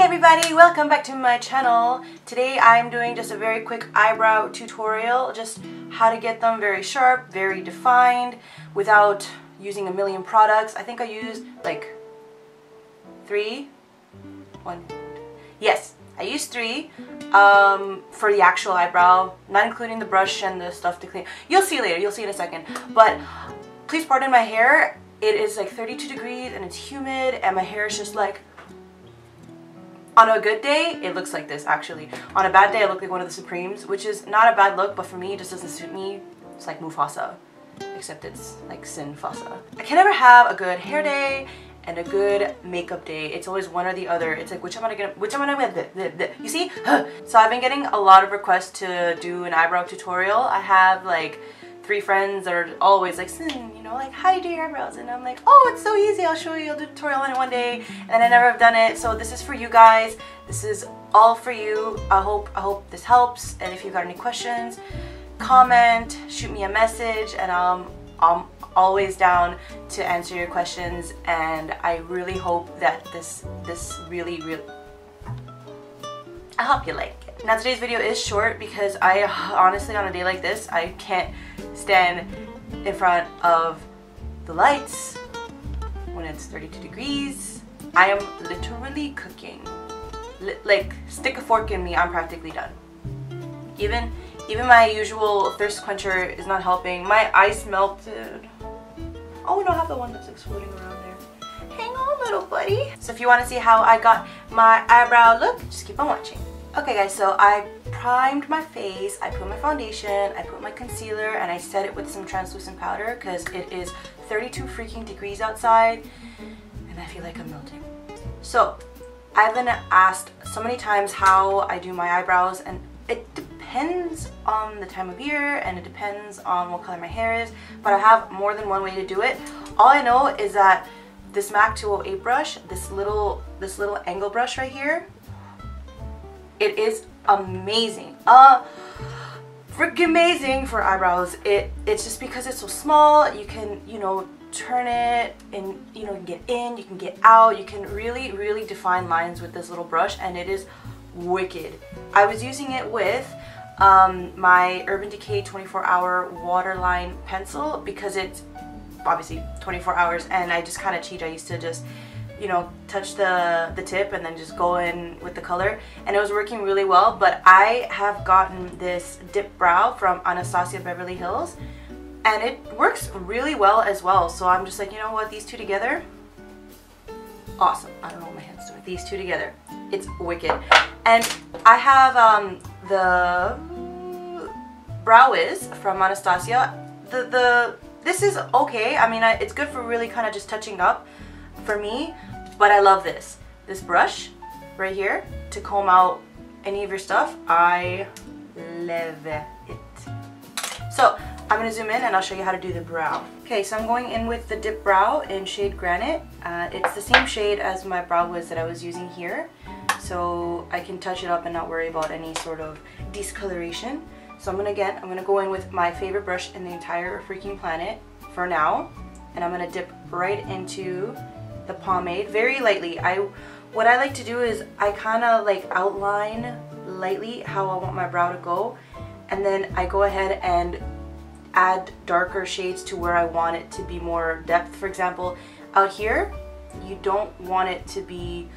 everybody, welcome back to my channel. Today I'm doing just a very quick eyebrow tutorial, just how to get them very sharp, very defined without using a million products. I think I used like three. Yes, I used three for the actual eyebrow, not including the brush and the stuff to clean. You'll see later, you'll see in a second. But please pardon my hair. It is like 32 degrees and it's humid and my hair is just like, on a good day, it looks like this actually. On a bad day, I look like one of the Supremes, which is not a bad look, but for me, it just doesn't suit me. It's like Mufasa, except it's like Sinfasa. I can never have a good hair day and a good makeup day. It's always one or the other. It's like, which am I gonna, you see? So I've been getting a lot of requests to do an eyebrow tutorial. I have like 3 friends that are always like, you know, like, how do you do your eyebrows? And I'm like, oh, it's so easy, I'll show you, I'll do a tutorial on it one day. And I never have done it, so this is for you guys. This is all for you. I hope this helps. And if you've got any questions, comment, shoot me a message, and I'm always down to answer your questions. And I really hope that this really, I hope you like it. Now today's video is short because I honestly, on a day like this, I can't stand in front of the lights when it's 32 degrees. I am literally cooking. Like, stick a fork in me, I'm practically done. Even my usual thirst quencher is not helping. My ice melted. Oh, we don't have the one that's exploding around there. Hang on, little buddy. So if you want to see how I got my eyebrow look, just keep on watching. Okay guys, so I primed my face, I put my foundation, I put my concealer, and I set it with some translucent powder because it is 32 freaking degrees outside and I feel like I'm melting. So I've been asked so many times how I do my eyebrows, and it depends on the time of year and it depends on what color my hair is, but I have more than one way to do it. All I know is that this MAC 208 brush, this little angle brush right here, it is amazing, freaking amazing for eyebrows. It's just because it's so small, you can, you know, turn it and, you know, get in, you can get out, you can really define lines with this little brush, and it is wicked. I was using it with my Urban Decay 24-hour waterline pencil because it's obviously 24 hours, and I just kind of cheat. I used to just, you know, touch the tip and then just go in with the color, and it was working really well. But I have gotten this dip brow from Anastasia Beverly Hills and it works really well as well. So I'm just like, you know what, these two together, awesome. I don't know what my hand's doing. These two together, it's wicked. And I have the Brow Wiz from Anastasia. This is okay. I mean, it's good for really kind of just touching up for me, but I love this brush right here to comb out any of your stuff. I love it. So I'm gonna zoom in and I'll show you how to do the brow. Okay, so I'm going in with the dip brow in shade Granite. It's the same shade as my Brow Wiz that I was using here, so I can touch it up and not worry about any sort of discoloration. So I'm gonna go in with my favorite brush in the entire freaking planet for now, and I'm gonna dip right into the pomade very lightly. What I like to do is I kind of like outline lightly how I want my brow to go, and then I go ahead and add darker shades to where I want it to be more depth. For example, out here you don't want it to be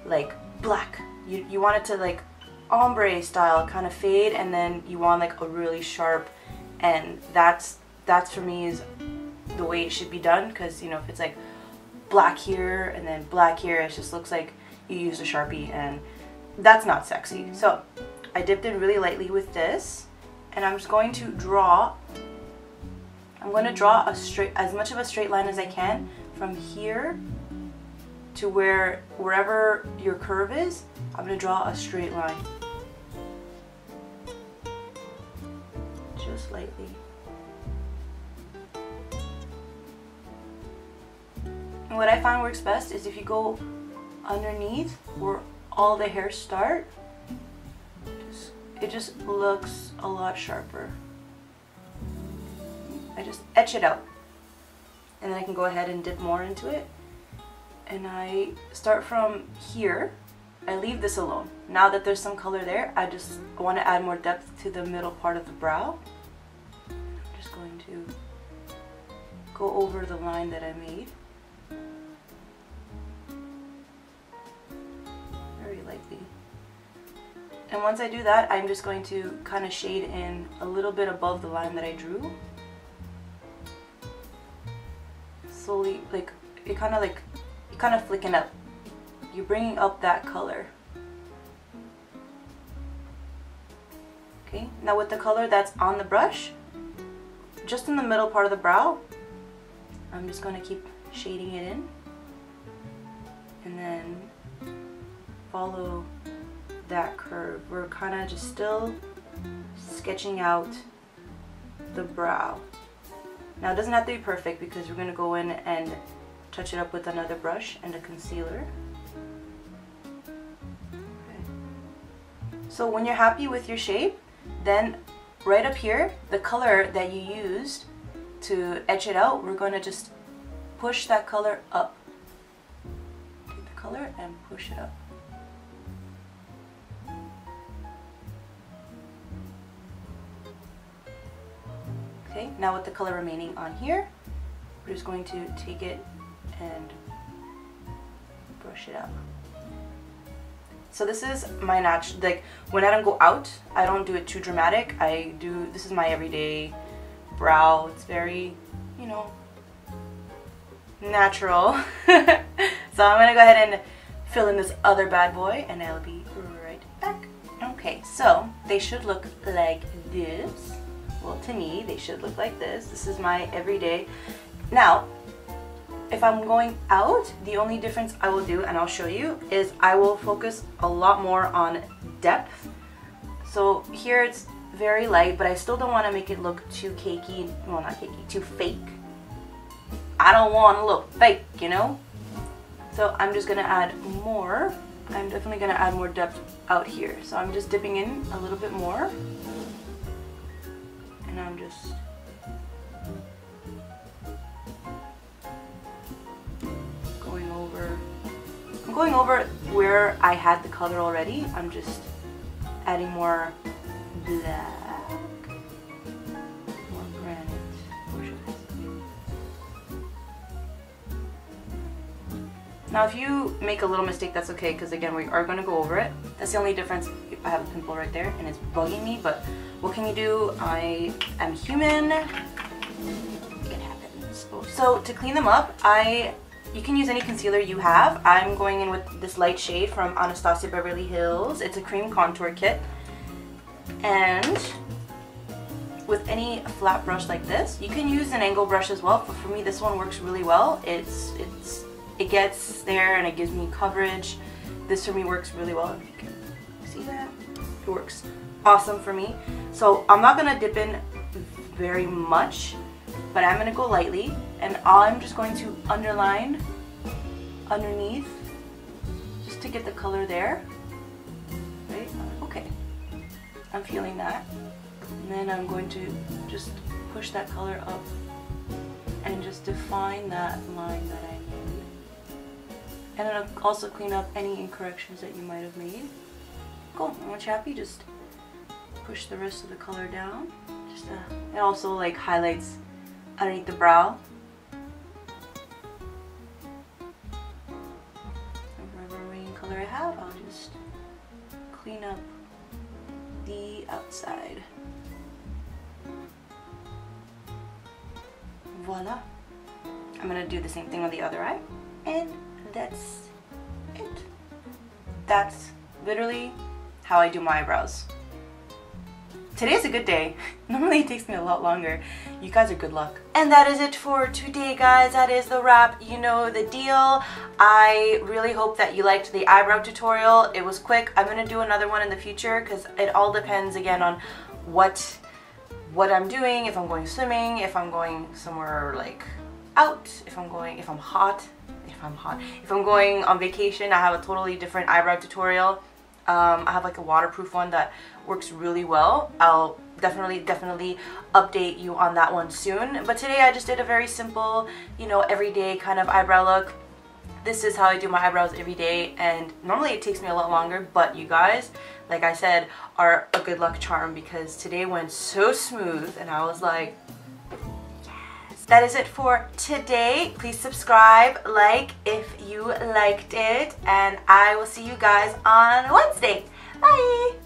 like black. You want it to like ombre style kind of fade, and then you want like a really sharp, and that's for me is the way it should be done, because, you know, if it's like black here and then black here, it just looks like you used a Sharpie, and that's not sexy. So I dipped in really lightly with this, and I'm just going to draw as much of a straight line as I can from here to wherever your curve is. I'm going to draw a straight line, just lightly. And what I find works best is if you go underneath where all the hairs start, it just looks a lot sharper. I just etch it out, and then I can go ahead and dip more into it. And I start from here I leave this alone. Now that there's some color there, I just want to add more depth to the middle part of the brow. I'm just going to go over the line that I made. Very lightly. And once I do that, I'm just going to kind of shade in a little bit above the line that I drew. Slowly, like, you're kind of flicking up. You're bringing up that color. Okay, now with the color that's on the brush, just in the middle part of the brow, I'm just going to keep shading it in. And then follow that curve. We're kind of just still sketching out the brow. Now it doesn't have to be perfect because we're going to go in and touch it up with another brush and a concealer. Okay. So when you're happy with your shape, then right up here, the color that you used to etch it out, we're going to just push that color up. Take the color and push it up. Okay, now with the color remaining on here, we're just going to take it and brush it up. So this is my natural, like when I don't go out, I don't do it too dramatic. This is my everyday brow. It's very, you know, natural. So I'm gonna go ahead and fill in this other bad boy and I'll be right back. Okay, so they should look like this. Well, to me, they should look like this. This is my everyday. Now, if I'm going out, the only difference I will do, and I'll show you, is I will focus a lot more on depth. So here it's very light, but I still don't want to make it look too cakey. Well, not cakey, too fake. I don't want to look fake, you know? So I'm just going to add more. I'm definitely going to add more depth out here. So I'm just dipping in a little bit more. And I'm just going over where I had the color already. I'm just adding more black, more granite. Now if you make a little mistake, that's okay, because again, we are going to go over it. That's the only difference. I have a pimple right there and it's bugging me, but what can you do? I am human. It happens. So to clean them up, you can use any concealer you have. I'm going in with this light shade from Anastasia Beverly Hills. It's a cream contour kit. And with any flat brush like this, you can use an angle brush as well, but for me this one works really well. It gets there and it gives me coverage. This for me works really well. If you can see that, it works awesome for me. So I'm not gonna dip in very much, but I'm gonna go lightly, and I'm just going to underline underneath just to get the color there. Right? Okay. I'm feeling that. And then I'm going to just push that color up and just define that line that I made. And then I'll also clean up any incorrections that you might have made. Cool. And once you're happy, just push the rest of the color down. It also like highlights underneath the brow. Whatever remaining color I have, I'll just clean up the outside. Voila. I'm gonna do the same thing on the other eye, and that's it. That's literally how I do my eyebrows. Today's a good day. Normally it takes me a lot longer. You guys are good luck. And that is it for today, guys. That is the wrap. You know the deal. I really hope that you liked the eyebrow tutorial. It was quick. I'm gonna do another one in the future because it all depends again on what I'm doing, if I'm going swimming, if I'm going somewhere like out, if I'm going on vacation. I have a totally different eyebrow tutorial. I have like a waterproof one that works really well. I'll definitely update you on that one soon. But today I just did a very simple, you know, everyday kind of eyebrow look. this is how I do my eyebrows every day, and normally it takes me a lot longer, but you guys, like I said, are a good luck charm because today went so smooth and I was like, yes. That is it for today. Please subscribe, like if you liked it, and I will see you guys on Wednesday. Bye!